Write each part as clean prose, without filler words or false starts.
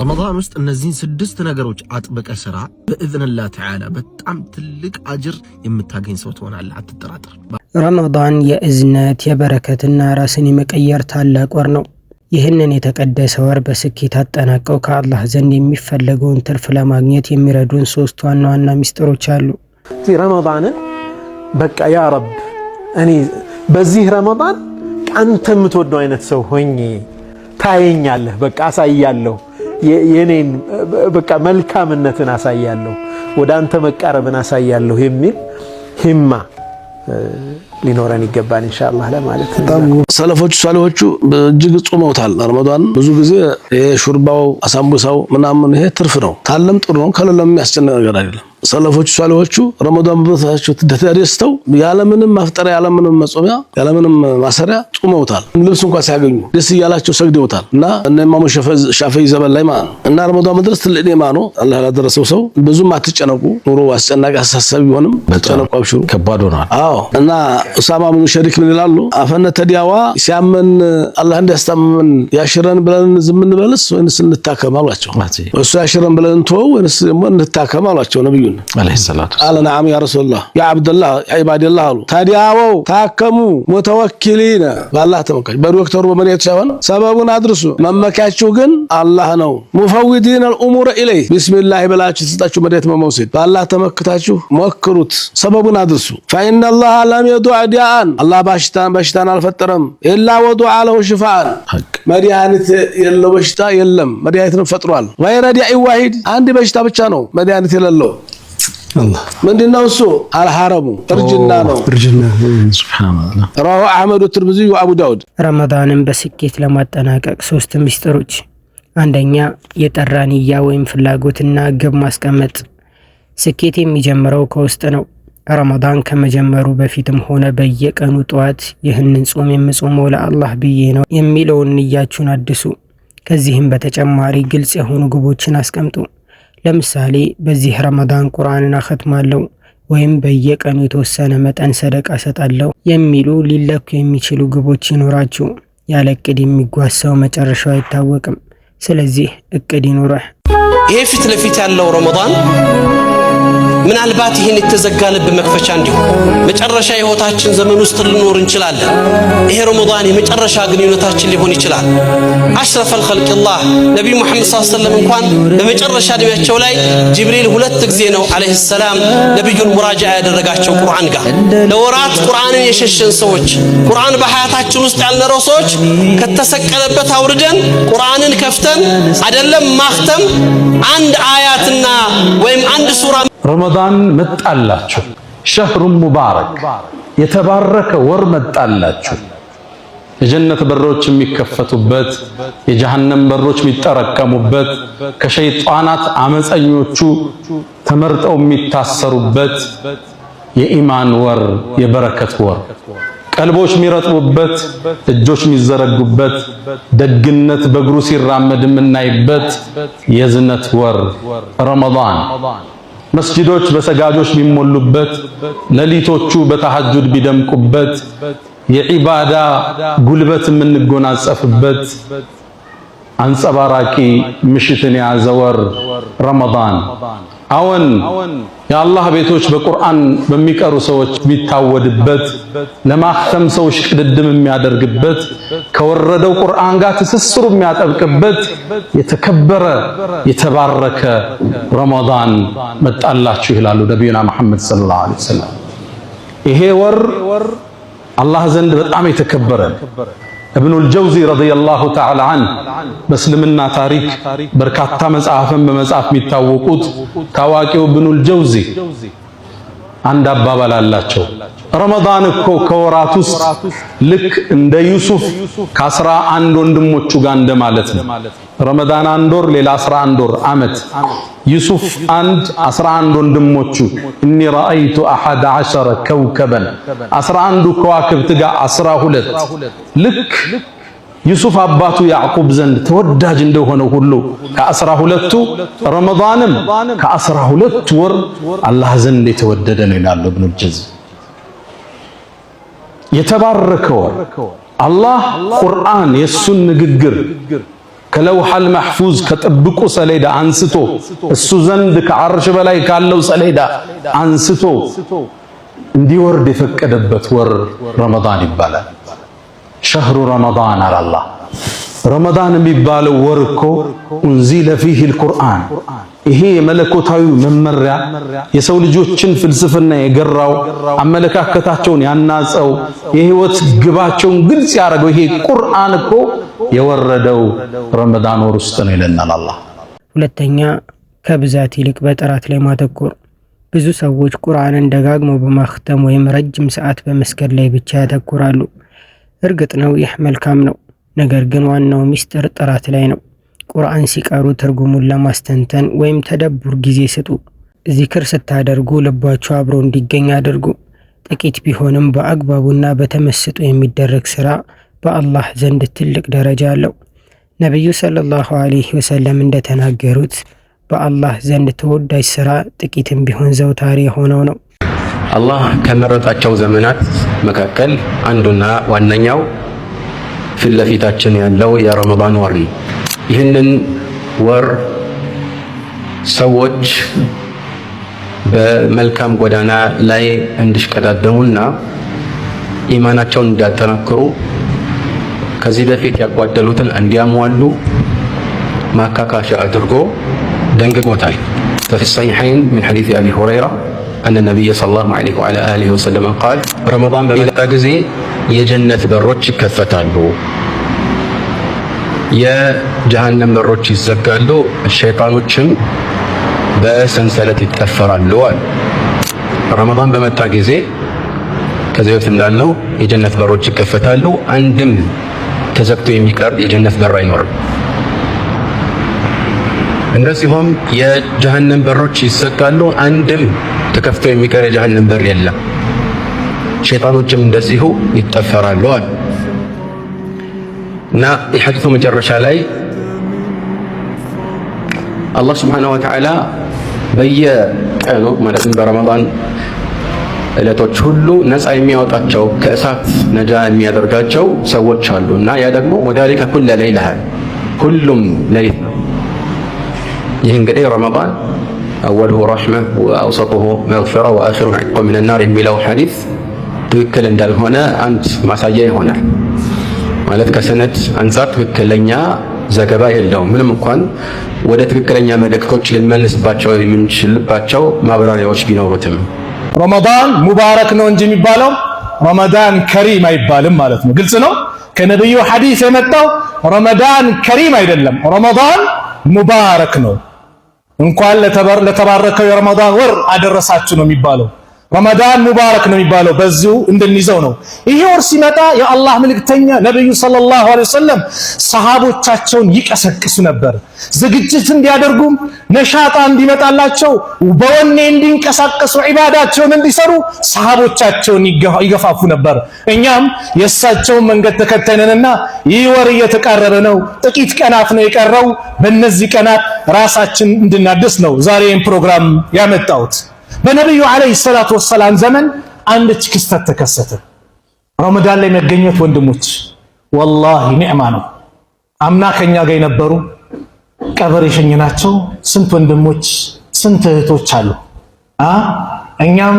ረመዳን ውስጥ እነዚህን 6 ነገሮች አጥብቀ ስራ በኢዝኒላህ ተዓላ በጣም ትልቅ አጅር የምታገኝ ሰው ትሆናለህ አትጠራጠር። ረመዳን የእዝነት የበረከትና ራስን የመቀየር ታላቅ ወር ነው። ይህንን የተቀደሰ ወር በስኬት አጠናቀው ከአላህ ዘንድ የሚፈለገውን ትርፍ ለማግኘት የሚረዱን 3 ዋና ዋና ሚስጥሮች አሉ። ረመዳንን በቃ ያ ረብ እኔ በዚህ ረመዳን አንተ የምትወደው አይነት ሰው ሆኜ ታየኛለህ፣ በቃ አሳያለሁ፣ የኔን በቃ መልካምነትን አሳያለሁ፣ ወደ አንተ መቃረብን አሳያለሁ የሚል ሂማ ሊኖረን ይገባል ኢንሻአላህ ለማለት ነው። ሰለፎቹ ሷሊሆቹ በእጅግ ጾመውታል ረመዳን። ብዙ ጊዜ የሹርባው አሳምቡሳው ምናምን ይሄ ትርፍ ነው፣ ታለም ጥሩ ነው፣ ከሌለም የሚያስጨንቅ ነገር አይደለም። ሰለፎቹ ሷሊሆቹ ረመዳን በተሳቸው ተደስተው ያለምንም ማፍጠሪያ ያለምንም መጾሚያ ያለምንም ማሰሪያ ጾመውታል። ልብስ እንኳን ሲያገኙ ደስ ይያላቸው ሰግደውታል። እና እነ ኢማሙ ሻፊዒ ዘመን ላይ ማለት እና ረመዳን መድረስ ትልቅ ኒዕማ ነው። አላህ ያደረሰው ሰው ብዙም አትጨነቁ፣ ኑሮ አስጨናቂ አሳሳቢ ቢሆንም ተጨነቁ አብሽሩ ከባድ ሆኗል። አዎ እና ኡሳማ ብኑ ሸሪክ ምን ይላሉ? አፈነ ተዲያዋ ሲያመን አላህ እንዲያስታመመን ያሽረን ብለን ዝም እንበልስ ወይንስ እንታከም አሏቸው። እሱ ያሽረን ብለን ተወው ወይንስ እንታከም አሏቸው ነብዩ عليه الصلاة والسلام. قال نعم يا رسول الله يا عبد الله يا عباد الله قالوا تداووا تاكموا متوكلين بالله توكل بدكتور بمريت ሳይሆን ሰበቡን አድርሱ መመካችሁ ግን አላህ ነው። ሙፈውዲን الامور اليه بسم الله ብላችሁ ተጣችሁ መድኃኒት መውሰድ በአላህ ተመክታችሁ ሞክሩት፣ ሰበቡን አድርሱ። فإن الله لم يدع داء الله በሽታን አልፈጠረም إلا وضع له شفاء መድኃኒት የለው በሽታ የለም፣ መድኃኒትን ፈጥሯል። غير داء واحد አንድ በሽታ ብቻ ነው መድኃኒት የሌለው الله ምንድነው እሱ? አልሐረሙ እርጅና ነው። እርጅና ሱብሃንአላህ رواه احمد والترمذي وابو داود። ረመዳንን በስኬት ለማጠናቀቅ 3 ሚስጥሮች። አንደኛ የጠራ ንያ ወይም ፍላጎትና ግብ ማስቀመጥ። ስኬት የሚጀምረው ከውስጥ ነው። ረመዳን ከመጀመሩ በፊትም ሆነ በየቀኑ ጧት ይህንን ጾም የምጾመው ለአላህ ብዬ ነው የሚለውን ንያችሁን አድሱ። ከዚህም በተጨማሪ ግልጽ የሆኑ ግቦችን አስቀምጡ። ለምሳሌ በዚህ ረመዳን ቁርአንን አختማለሁ ወይም በየቀኑ የተወሰነ መጠን ሰደቃ ሰጣለሁ የሚሉ ሊለኩ የሚችሉ ግቦች ይኖራችሁ። ያለ እቅድ የሚጓዝ ሰው መጨረሻው አይታወቅም። ስለዚህ እቅድ ይኖርህ። ይሄ ፊት ለፊት ያለው ረመዳን ምናልባት ይሄን የተዘጋለብ መክፈቻ እንዲሆን መጨረሻ የህይወታችን ዘመን ውስጥ ልንኖር እንችላለን። ይሄ ረመዳን የመጨረሻ ግንኙነታችን ሊሆን ይችላል። አሽረፈል ኸልቅላህ ነብዩ መሐመድ ሰለላሁ ዐለይሂ ወሰለም እንኳን በመጨረሻ እድሜያቸው ላይ ጅብሪል 2 ጊዜ ነው አለይሂ ሰላም ነብዩን ሙራጃዓ ያደረጋቸው ቁርአን ጋር። ለወራት ቁርአንን የሸሸን ሰዎች፣ ቁርአን በሐያታችን ውስጥ ያልነረው ሰዎች ከተሰቀለበት አውርደን ቁርአንን ከፍተን አይደለም ማختም አንድ አያትና ወይም አንድ ሱራ ረመዳን መጣላችሁ፣ ሸህሩ ሙባረክ የተባረከ ወር መጣላችሁ። የጀነት በሮች የሚከፈቱበት፣ የጀሃነም በሮች የሚጠረቀሙበት፣ ከሸይጣናት አመፀኞቹ ተመርጠው የሚታሰሩበት የኢማን ወር፣ የበረከት ወር፣ ቀልቦች የሚረጥቡበት፣ እጆች የሚዘረጉበት፣ ደግነት በእግሩ ሲራመድ የምናይበት የዝነት ወር ረመዳን። መስጂዶች በሰጋጆች የሚሞሉበት፣ ሌሊቶቹ በተሐጁድ ቢደምቁበት፣ የዒባዳ ጉልበት የምንጎናጸፍበት አንጸባራቂ ምሽትን የያዘ ወር ረመዳን። አዎን የአላህ ቤቶች በቁርአን በሚቀሩ ሰዎች የሚታወድበት፣ ለማختም ሰዎች ቅድድም የሚያደርግበት፣ ከወረደው ቁርአን ጋር ትስስሩ የሚያጠብቅበት የተከበረ የተባረከ ረመዳን መጣላችሁ ይላሉ ነብዩና መሐመድ ሰለላሁ ዐለይሂ ወሰለም። ይሄ ወር አላህ ዘንድ በጣም የተከበረ ኢብኑል ጀውዚ ረዲየላሁ ተዓላ ዐንሁ በእስልምና ታሪክ በርካታ መጽሐፍን በመጻፍ የሚታወቁት ታዋቂው ኢብኑል ጀውዚ አንድ አባባል አላቸው። ረመዳን እኮ ከወራት ውስጥ ልክ እንደ ዩሱፍ ከ11 ወንድሞቹ ጋር እንደማለት ነው። ረመዳን 1 ወር፣ ሌላ 11 ወር ዓመት። ዩሱፍ 11 ወንድሞቹ እኒ ረአይቱ 11 ከውከበን 11ዱ ከዋክብት ጋር 12 ልክ ዩሱፍ አባቱ ያዕቁብ ዘንድ ተወዳጅ እንደሆነ ሁሉ ከ12ቱ ረመዳንም ከ12 ወር አላህ ዘንድ የተወደደ ነው ይላሉ ኢብኑ ጀውዚ። የተባረከ ወር አላህ ቁርአን የሱን ንግግር ከለውሐል መሕፉዝ ከጥብቁ ሰሌዳ አንስቶ እሱ ዘንድ ከዓርሽ በላይ ካለው ሰሌዳ አንስቶ እንዲወርድ የፈቀደበት ወር ረመዳን ይባላል። ሸህሩ ረመዳን አላህ ረመዳን የሚባለው ወር እኮ ኡንዚለ ፊሂል ቁርአን ይሄ የመለኮታዊ መመሪያ የሰው ልጆችን ፍልስፍና የገራው አመለካከታቸውን ያናጸው የህይወት ግባቸውን ግልጽ ያደረገው ይሄ ቁርአን እኮ የወረደው ረመዳን ወር ውስጥ ነው ይለናል አላህ። ሁለተኛ ከብዛት ይልቅ በጥራት ላይ ማተኮር። ብዙ ሰዎች ቁርአንን ደጋግመው በማክተም ወይም ረጅም ሰዓት በመስገድ ላይ ብቻ ያተኩራሉ። እርግጥ ነው ይህ መልካም ነው። ነገር ግን ዋናው ሚስጥር ጥራት ላይ ነው። ቁርአን ሲቀሩ ትርጉሙን ለማስተንተን ወይም ተደቡር ጊዜ ስጡ። ዚክር ስታደርጉ ልባችሁ አብሮ እንዲገኝ አድርጉ። ጥቂት ቢሆንም በአግባቡና በተመስጦ የሚደረግ ስራ በአላህ ዘንድ ትልቅ ደረጃ አለው። ነብዩ ሰለላሁ ዐለይሂ ወሰለም እንደተናገሩት በአላህ ዘንድ ተወዳጅ ስራ ጥቂትም ቢሆን ዘውታሪ የሆነው ነው። አላህ ከመረጣቸው ዘመናት መካከል አንዱና ዋነኛው ፊት ለፊታችን ያለው የረመዳን ወር ነው። ይህንን ወር ሰዎች በመልካም ጎዳና ላይ እንዲሽቀዳደሙና ኢማናቸውን እንዲያጠናክሩ ከዚህ በፊት ያጓደሉትን እንዲያሟሉ ማካካሻ አድርጎ ደንግጎታል። ففي الصحيحين من حديث أبي هريرة أن النبي صلى الله عليه وعلى آله وسلم قال رمضان بمتى ጊዜ የጀነት በሮች ይከፈታሉ፣ የጀሃነም በሮች ይዘጋሉ፣ ሸይጣኖችም በሰንሰለት ይጠፈራሉ አለ። ረመዳን በመጣ ጊዜ ከዚህ በፊት እንዳልነው የጀነት በሮች ይከፈታሉ፣ አንድም ተዘግቶ የሚቀር የጀነት በር አይኖርም። እንደዚሁም የጀሃነም በሮች ይዘጋሉ፣ አንድም ተከፍቶ የሚቀር የጀሃነም በር የለም። ሸይጣኖችም እንደዚሁ ይጠፈራሉ አለ እና የሐዲሱ መጨረሻ ላይ አላህ ሱብሓነሁ ወተዓላ በየቀኑ ማለትም በረመዳን ዕለቶች ሁሉ ነፃ የሚያወጣቸው ከእሳት ነጃ የሚያደርጋቸው ሰዎች አሉ እና ያ ደግሞ ወዳሊከ ኩለ ለይላ ሁሉም ሌሊት ነው። ይህ እንግዲህ ረመዳን አወልሁ ረሕመ ወአውሰጡሁ መግፊራ ወአኺሩሁ ዒትቁ ሚነ ናር የሚለው ሐዲስ ትክክል እንዳልሆነ አንድ ማሳያ ይሆናል። ማለት ከሰነድ አንፃር ትክክለኛ ዘገባ የለውም። ምንም እንኳን ወደ ትክክለኛ መልእክቶች ልንመልስባቸው የምንችልባቸው ማብራሪያዎች ቢኖሩትም ረመዳን ሙባረክ ነው እንጂ የሚባለው ረመዳን ከሪም አይባልም ማለት ነው። ግልጽ ነው። ከነብዩ ሐዲስ የመጣው ረመዳን ከሪም አይደለም፣ ረመዳን ሙባረክ ነው። እንኳን ለተባረከው የረመዳን ወር አደረሳችሁ ነው የሚባለው። ረመዳን ሙባረክ ነው የሚባለው በዚሁ እንድንይዘው ነው። ይሄ ወር ሲመጣ የአላህ መልእክተኛ ነብዩ ሰለላሁ ዐለይሂ ወሰለም ሰሃቦቻቸውን ይቀሰቅሱ ነበር። ዝግጅት እንዲያደርጉ፣ ነሻጣ እንዲመጣላቸው፣ በወኔ እንዲንቀሳቀሱ፣ ዒባዳቸውን እንዲሰሩ ሰሃቦቻቸውን ይገፋፉ ነበር። እኛም የእሳቸውን መንገድ ተከተልንና ይህ ወር እየተቃረበ ነው፣ ጥቂት ቀናት ነው የቀረው። በእነዚህ ቀናት ራሳችን እንድናድስ ነው ዛሬ ይህን ፕሮግራም ያመጣሁት። በነብዩ አለይሂ ሰላቱ ወሰላም ዘመን አንድ ክስተት ተከሰተ። ረመዳን ላይ መገኘት ወንድሞች ወላሂ ኒዕማ ነው። አምና ከኛ ጋር የነበሩ ቀብር የሸኘናቸው ስንት ወንድሞች ስንት እህቶች አሉ። እኛም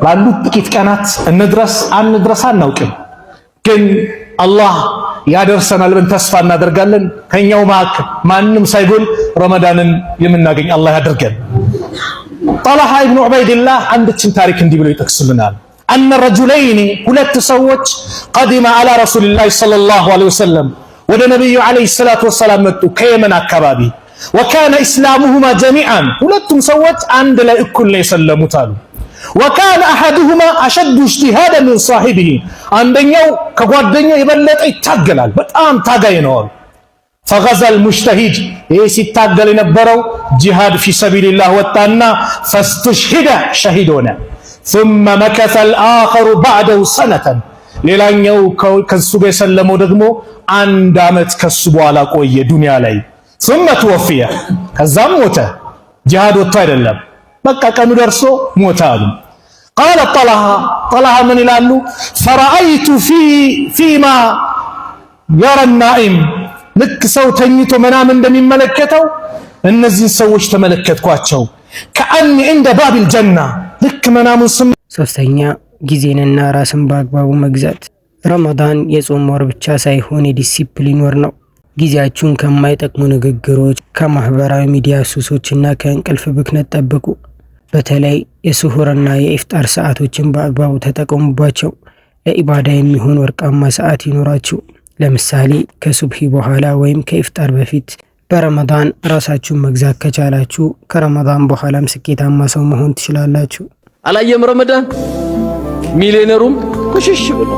ባሉት ጥቂት ቀናት እንድረስ አንድረስ አናውቅም፣ ግን አላህ ያደርሰናል ብለን ተስፋ እናደርጋለን። ከኛው መካከል ማንም ሳይጎል ረመዳንን የምናገኝ አላህ ያደርገን። ጠልሃ ኢብኑ ዑበይድላህ አንድችን ታሪክ እንዲህ ብሎ ይጠቅስልናል። አነ ረጁለይኒ ሁለት ሰዎች ቀዲመ አላ ረሱሊላህ ሰለላሁ ዐለይሂ ወሰለም ወደ ነብዩ ዐለይሂ ሰላቱ ወሰላም መጡ ከየመን አካባቢ። ወካነ ኢስላሙሁማ ጀሚዓን ሁለቱም ሰዎች አንድ ላይ እኩል ነው የሰለሙት አሉ። ወካነ አሐዱሁማ አሸዱ ኢጅቲሃደን ሚን ሷሂቢሂ አንደኛው ከጓደኛው የበለጠ ይታገላል፣ በጣም ታጋይ ነው አሉ። ፈገዘል ሙጅተሂድ ይህ ሲታገል የነበረው ጂሃድ ፊ ሰቢልላህ ወጣና ፈስተሽሂደ ሸሂድ ሆነ። ثم مكث الآخر بعده سنة ሌላኛው ከሱ ጋር የሰለመው ደግሞ አንድ ዓመት ከሱ በኋላ ቆየ ዱንያ ላይ። ثم توفي ከዛም ሞተ። ጂሃድ ወጥቶ አይደለም፣ በቃ ቀኑ ደርሶ ሞተ አሉ። قال طلحة ምን ይላሉ? فرأيت فيما يرى النائم ልክ ሰው ተኝቶ መናም እንደሚመለከተው እነዚህን ሰዎች ተመለከትኳቸው። ከአኒ እንደ ባቢል ጀና ልክ መናሙን ስም። ሶስተኛ ጊዜንና ራስን በአግባቡ መግዛት። ረመዳን የጾም ወር ብቻ ሳይሆን የዲሲፕሊን ወር ነው። ጊዜያችሁን ከማይጠቅሙ ንግግሮች፣ ከማህበራዊ ሚዲያ ሱሶችና ከእንቅልፍ ብክነት ጠብቁ። በተለይ የስሁርና የኢፍጣር ሰዓቶችን በአግባቡ ተጠቀሙባቸው። ለኢባዳ የሚሆን ወርቃማ ሰዓት ይኖራችሁ። ለምሳሌ ከሱብሂ በኋላ ወይም ከኢፍጣር በፊት። በረመዳን ራሳችሁን መግዛት ከቻላችሁ ከረመዳን በኋላም ስኬታማ ሰው መሆን ትችላላችሁ። አላየም ረመዳን ሚሊዮነሩም ኩሽሽ ብሎ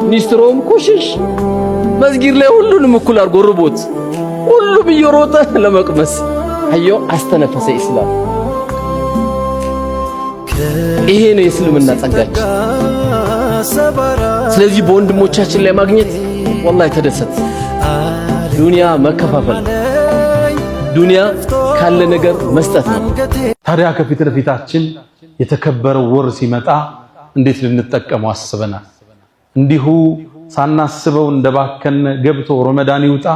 ሚኒስትሩም ኩሽሽ መስጊድ ላይ ሁሉንም እኩል አድርጎ ርቦት ሁሉም እየሮጠ ለመቅመስ አዮ አስተነፈሰ ኢስላም። ይሄ ነው የእስልምና ጸጋችን። ስለዚህ በወንድሞቻችን ላይ ማግኘት ወላሂ ተደሰት። ዱንያ መከፋፈል፣ ዱንያ ካለ ነገር መስጠት ነው። ታዲያ ከፊት ለፊታችን የተከበረው ወር ሲመጣ እንዴት ልንጠቀመው አስበናል? እንዲሁ ሳናስበው እንደባከነ ገብቶ ረመዳን ይውጣ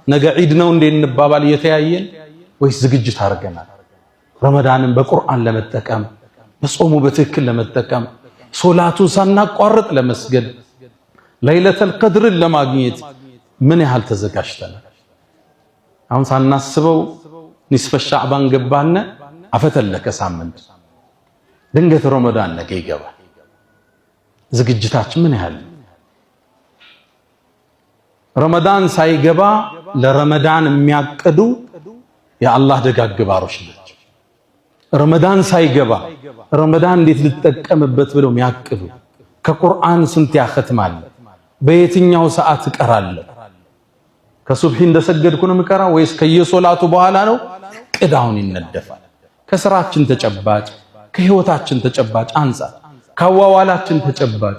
ነገ ዒድ ነው እንዴ እንባባል እየተያየን፣ ወይስ ዝግጅት አድርገናል? ረመዳንን በቁርአን ለመጠቀም በጾሙ በትክክል ለመጠቀም ሶላቱን ሳናቋርጥ ለመስገድ ለይለተል ቀድርን ለማግኘት ምን ያህል ተዘጋጅተናል? አሁን ሳናስበው ኒስፈ ሻዕባን ገባነ፣ አፈተለከ ሳምንት፣ ድንገት ረመዳን ነገ ይገባል። ዝግጅታችን ምን ያህል? ረመዳን ሳይገባ ለረመዳን የሚያቅዱ የአላህ ደጋግ ባሮች ናቸው። ረመዳን ሳይገባ ረመዳን እንዴት ልጠቀምበት ብለው የሚያቅዱ። ከቁርአን ስንት ያختማል? በየትኛው ሰዓት እቀራለሁ? ከሱብሂ እንደሰገድኩ ነው የምቀራው ወይስ ከየሶላቱ በኋላ ነው? ቅዳውን ይነደፋል። ከስራችን ተጨባጭ፣ ከህይወታችን ተጨባጭ አንፃር፣ ከዋዋላችን ተጨባጭ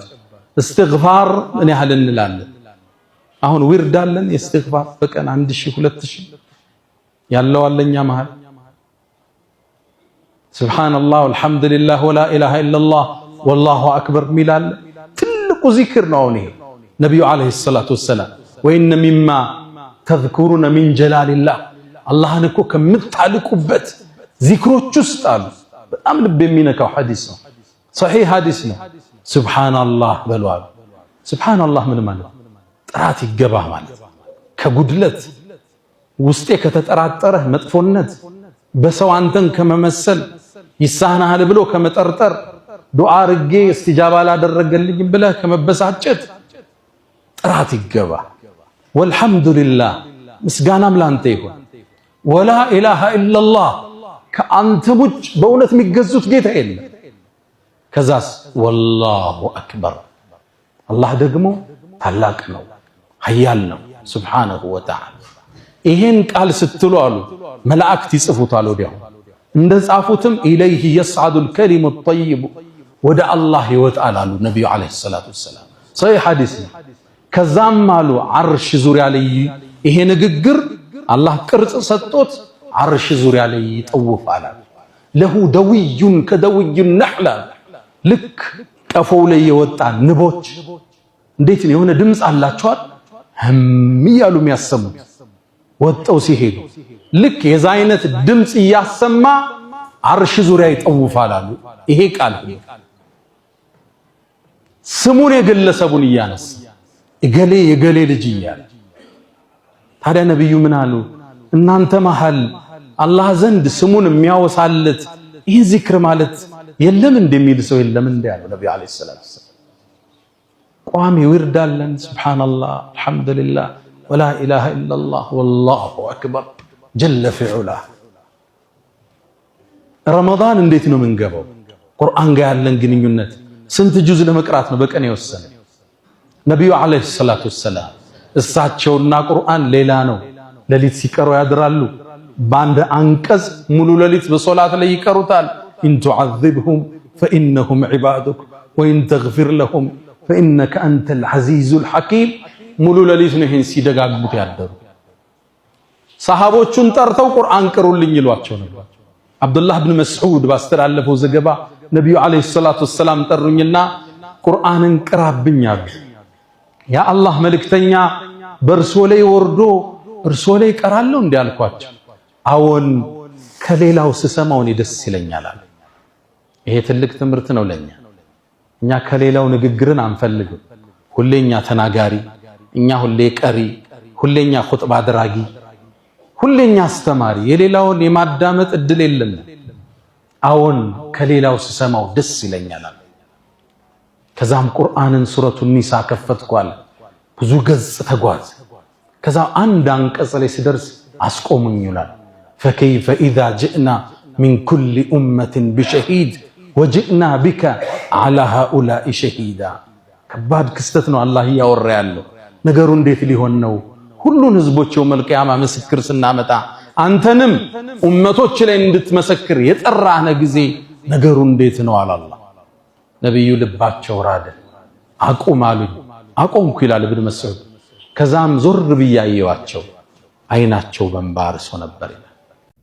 እስትግፋር ምን ያህል እንላለን? አሁን ዊርድ አለን የእስትግፋር በቀን 1000 2000 ያለው አለኛ መሃል ሱብሃንአላህ ወልሐምዱሊላህ ወላ ኢላሃ ኢላላህ ወላሁ አክበር ሚላል ትልቁ ዚክር ነው። ይሄ ነብዩ አለይሂ ሰላቱ ወሰላም ወይነ ሚማ ተዝኩሩነ ሚን ጀላሊላህ አላህን እኮ ከምታልቁበት ዚክሮች ውስጥ አሉ። በጣም ልብ የሚነካው ሐዲስ ነው፣ ሶሒህ ሐዲስ ነው። ሱብሃንአላህ በሏል። ሱብሃንአላህ ምን ማለት? ጥራት ይገባህ ማለት ከጉድለት ውስጤ ከተጠራጠረህ መጥፎነት በሰው አንተን ከመመሰል ይሳናል ብሎ ከመጠርጠር ዱዓ አርጌ እስቲጃባ ላደረገልኝ ብለህ ከመበሳጨት ጥራት ይገባ። ወልሐምዱሊላህ ምስጋናም ላንተ ይሁን። ወላ ኢላሃ ኢላላህ ከአንተ ውጭ በእውነት የሚገዙት ጌታ የለም። ከዛስ ወላሁ አክበር አላህ ደግሞ ታላቅ ነው፣ ኃያል ነው ሱብሓነሁ ወተዓላ። ይሄን ቃል ስትሉ አሉ መላእክት ይጽፉታል። ወዲያው እንደጻፉትም ኢለይሂ የስዓዱል ከሊሙ ጠይቡ ወደ አላህ ይወጣል አሉ ነብዩ አለይሂ ሰላቱ ወሰላም። ሶሒህ ሐዲስ ነው። ከዛም አሉ አርሽ ዙሪያ ላይ ይሄ ንግግር አላህ ቅርጽ ሰጥቶት አርሽ ዙሪያ ላይ ይጠውፋል። ለሁ ደውዩን ከደውዩ ነሕላ ልክ ቀፎው ላይ የወጣ ንቦች እንዴት ነው የሆነ ድምፅ አላቸዋል ህም እያሉ የሚያሰሙት ወጣው ሲሄዱ ልክ የዛ አይነት ድምፅ እያሰማ አርሽ ዙሪያ ይጠውፋል አሉ። ይሄ ቃል ስሙን የግለሰቡን እያነሳ እገሌ የገሌ ልጅ እያለ ታዲያ ነብዩ ምን አሉ? እናንተ መሃል አላህ ዘንድ ስሙን የሚያወሳለት ይህ ዚክር ማለት የለም እንደሚል ሰው የለም እንደ ያለው ነብዩ አለይሂ ሰላቱ ወሰለም። ቋሚ ዊርዳለን ሱብሃንአላህ አልሐምዱሊላህ ወላ ኢላሃ ኢላላህ ወላሁ አክበር ጀለ ፊዑላ። ረመዳን እንዴት ነው የምንገባው? ቁርአን ጋር ያለን ግንኙነት ስንት ጁዝ ለመቅራት ነው በቀን የወሰነ? ነብዩ አለይሂ ሰላቱ ወሰላም እሳቸውና ቁርአን ሌላ ነው። ሌሊት ሲቀሩ ያድራሉ። በአንድ አንቀጽ ሙሉ ሌሊት በሶላት ላይ ይቀሩታል። ኢን ቱዐዚብሁም ፈኢነሁም ዒባዱክ ወኢን ተግፊር ለሁም ፈኢነከ አንተል ዐዚዙል ሐኪም። ሙሉ ሌሊት ነው ይሄን ሲደጋግሙት ያደሩ። ሰሃቦቹን ጠርተው ቁርአን ቅሩልኝ ይሏቸው ነበር። አብዱላህ ብን መስዑድ ባስተላለፈው ዘገባ ነብዩ አለይሂ ሰላቱ ወሰላም ጠሩኝና ቁርአንን ቅራብኝ አሉ። ያ አላህ መልእክተኛ በእርሶ ላይ ወርዶ እርሶ ላይ ቀራለሁ እንዲያልኳቸው አዎን ከሌላው ስሰማው እኔ ደስ ይለኛል አለ። ይሄ ትልቅ ትምህርት ነው ለኛ። እኛ ከሌላው ንግግርን አንፈልግም። ሁሌኛ ተናጋሪ፣ እኛ ሁሌ ቀሪ፣ ሁሌኛ ኹጥባ አድራጊ፣ ሁሌኛ አስተማሪ፣ የሌላውን የማዳመጥ እድል የለም። አዎን ከሌላው ስሰማው ደስ ይለኛል አለ። ከዛም ቁርአንን ሱረቱ ኒሳ ከፈትኳል። ብዙ ገጽ ተጓዝ። ከዛ አንድ አንቀጽ ላይ ሲደርስ አስቆሙኝ ይላል። ፈከይፈ ኢዛ ጅእና ሚን ኩሊ ኡመትን ቢሸሂድ ወጅእና ቢከ ዐላ ሃኡላኢ ሸሂዳ። ከባድ ክስተት ነው አላህ እያወራ ያለው። ነገሩ እንዴት ሊሆን ነው? ሁሉን ህዝቦች የውመል ቂያማ ምስክር ስናመጣ አንተንም ኡመቶች ላይ እንድትመሰክር የጠራህ ጊዜ ነገሩ እንዴት ነው አላህ። ነብዩ ልባቸው ራደ። አቁም አሉኝ። አቆምኩ ይላል ኢብኑ መስዑድ። ከዛም ዞር ብያየዋቸው አይናቸው በእንባ አርሶ ነበር።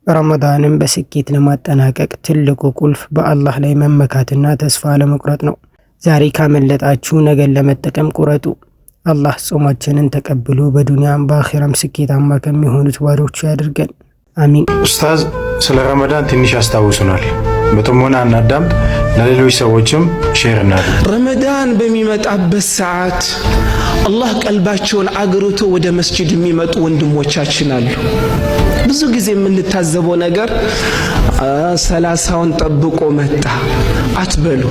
ረመዳንን በስኬት ለማጠናቀቅ ትልቁ ቁልፍ በአላህ ላይ መመካትና ተስፋ ለመቁረጥ ነው። ዛሬ ካመለጣችሁ ነገን ለመጠቀም ቁረጡ። አላህ ጾማችንን ተቀብሎ በዱንያም በአኺራም ስኬታማ ከሚሆኑት ባሮቹ ያድርገን። አሚን። ኡስታዝ ስለ ረመዳን ትንሽ ያስታውሱናል። በጥሞና እናዳምጥ፣ ለሌሎች ሰዎችም ሼር እናድርግ። ረመዳን በሚመጣበት ሰዓት አላህ ቀልባቸውን አግርቶ ወደ መስጂድ የሚመጡ ወንድሞቻችን አሉ። ብዙ ጊዜ የምንታዘበው ነገር 30ውን ጠብቆ መጣ አትበሉ።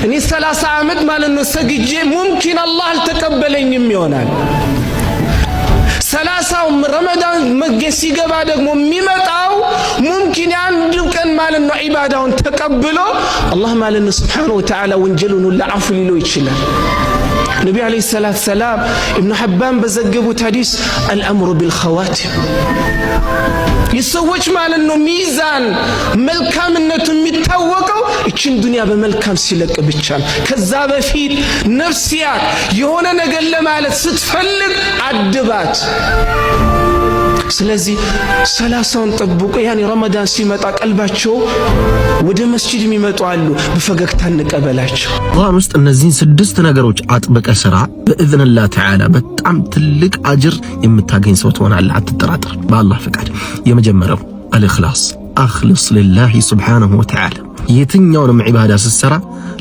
እኔ 30 ዓመት ማለት ነው ሰግጄ ሙምኪን አላህ አልተቀበለኝም ይሆናል። 30ው ረመዳን መገስ ሲገባ ደግሞ የሚመጣው ሙምኪን አንድ ቀን ማለት ነው ኢባዳውን ተቀብሎ አላህ ማለት ነው ሱብሓነሁ ወተዓላ ወንጀሉን ሁሉ አፉ ሊለው ይችላል። ነቢ ዓለይሂ ሰላቱ ሰላም ኢብኑ ሐባን በዘገቡት ሐዲስ አልአምሩ ቢልኸዋቲም የሰዎች ማለት ነው ሚዛን መልካምነቱ የሚታወቀው እችን ዱንያ በመልካም ሲለቅ ብቻ ነው። ከዛ በፊት ነፍሲያት የሆነ ነገር ለማለት ስትፈልግ አድባት። ስለዚህ 30ውን ጠብቆ ያኔ ረመዳን ሲመጣ ቀልባቸው ወደ መስጂድ የሚመጡ አሉ። በፈገግታ እንቀበላቸው። ረመዳን ውስጥ እነዚህን 6 ነገሮች አጥብቀ ስራ በኢዝኒላህ ተዓላ በጣም ትልቅ አጅር የምታገኝ ሰው ትሆናለህ። አትጠራጠር። በአላህ ፈቃድ የመጀመሪያው አልኢኽላስ፣ አኽልስ ሊላሂ ሱብሓነሁ ወተዓላ። የትኛውንም ዒባዳ ስትሰራ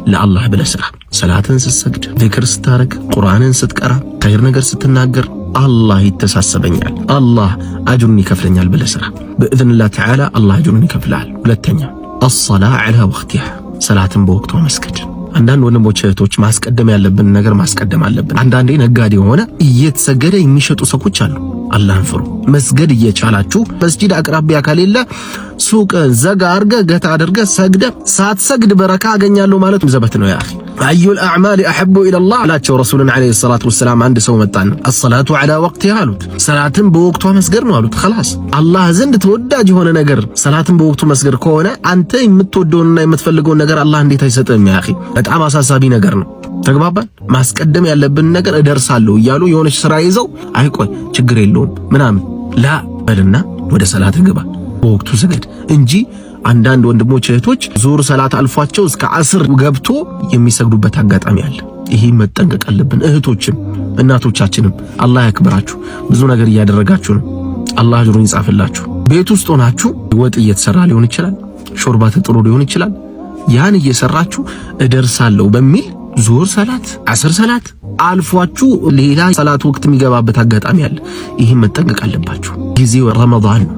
ለአላህ ብለህ ስራ። ሰላትን ስትሰግድ፣ ዚክር ስታረግ፣ ቁርአንን ስትቀራ፣ ኸይር ነገር ስትናገር አላህ ይተሳሰበኛል፣ አላህ አጅሩን ይከፍለኛል ብለህ ስራ። በኢዝኒላህ ተዓላ አላህ አጅሩን ይከፍላል። ሁለተኛ አስሰላህ ዐላ ወቅቲሃ፣ ሰላትን በወቅቱ መስገድ። አንዳንድ ወንድሞች እህቶች ማስቀደም ያለብን ነገር ማስቀደም አለብን። አንዳንዴ ነጋዴ ሆነ እየተሰገደ የሚሸጡ ሰዎች አሉ። አላህን ፍሩ። መስገድ እየቻላችሁ መስጂድ አቅራቢያ ከሌለ ሱቅ ዘጋ አርገ ገታ አድርገ ሰግደ ሳትሰግድ በረካ አገኛለሁ ማለት ዘበት ነው። ያ አኺ አዩል አዕማል አሐቡ ኢለላህ አላቸው ረሱሉን ዐለይሂ ሰላቱ ወሰላም። አንድ ሰው መጣና አስሰላቱ ዐላ ወቅቲሃ አሉት። ሰላትን በወቅቷ መስገድ ነው አሉት። خلاص አላህ ዘንድ ተወዳጅ የሆነ ነገር ሰላትን በወቅቱ መስገድ ከሆነ አንተ የምትወደውንና የምትፈልገውን ነገር አላህ እንዴት አይሰጥም? ያ አኺ በጣም አሳሳቢ ነገር ነው። ተግባባን። ማስቀደም ያለብን ነገር እደርሳለሁ እያሉ የሆነች ስራ ይዘው አይቆይ ችግር የለውም ምናምን ላ በልና ወደ ሰላት ግባ፣ በወቅቱ ስገድ እንጂ አንዳንድ ወንድሞች እህቶች ዙር ሰላት አልፏቸው እስከ አስር ገብቶ የሚሰግዱበት አጋጣሚ አለ። ይሄ መጠንቀቅ አለብን። እህቶችም እናቶቻችንም አላህ ያክብራችሁ። ብዙ ነገር እያደረጋችሁ ነው። አላህ አጅሩን ይጻፍላችሁ። ቤት ውስጥ ሆናችሁ ወጥ እየተሰራ ሊሆን ይችላል፣ ሾርባ ተጥሎ ሊሆን ይችላል። ያን እየሰራችሁ እደርሳለሁ በሚል ዙር ሰላት፣ አስር ሰላት አልፏችሁ ሌላ ሰላት ወቅት የሚገባበት አጋጣሚ አለ። ይሄን መጠንቀቅ አለባችሁ። ጊዜው ረመዳን ነው።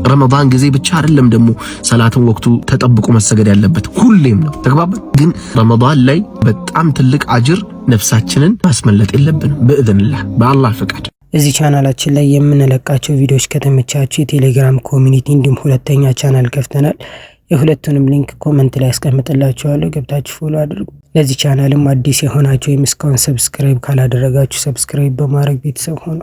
ረመዳን ጊዜ ብቻ አይደለም ደግሞ ሰላትን ወቅቱ ተጠብቆ መሰገድ ያለበት ሁሌም ነው። ተግባባን። ግን ረመዳን ላይ በጣም ትልቅ አጅር ነፍሳችንን ማስመለጥ የለብንም። በኢዝኒላህ በአላህ ፈቃድ። እዚህ ቻናላችን ላይ የምንለቃቸው ቪዲዮዎች ከተመቻችሁ የቴሌግራም ኮሚኒቲ እንዲሁም ሁለተኛ ቻናል ከፍተናል። የሁለቱንም ሊንክ ኮሜንት ላይ አስቀምጥላችኋለሁ። ገብታችሁ ፎሎ አድርጉ። ለዚህ ቻናልም አዲስ የሆናችሁ ወይም እስካሁን ሰብስክራይብ ካላደረጋችሁ ሰብስክራይብ በማድረግ ቤተሰብ ሆኑ።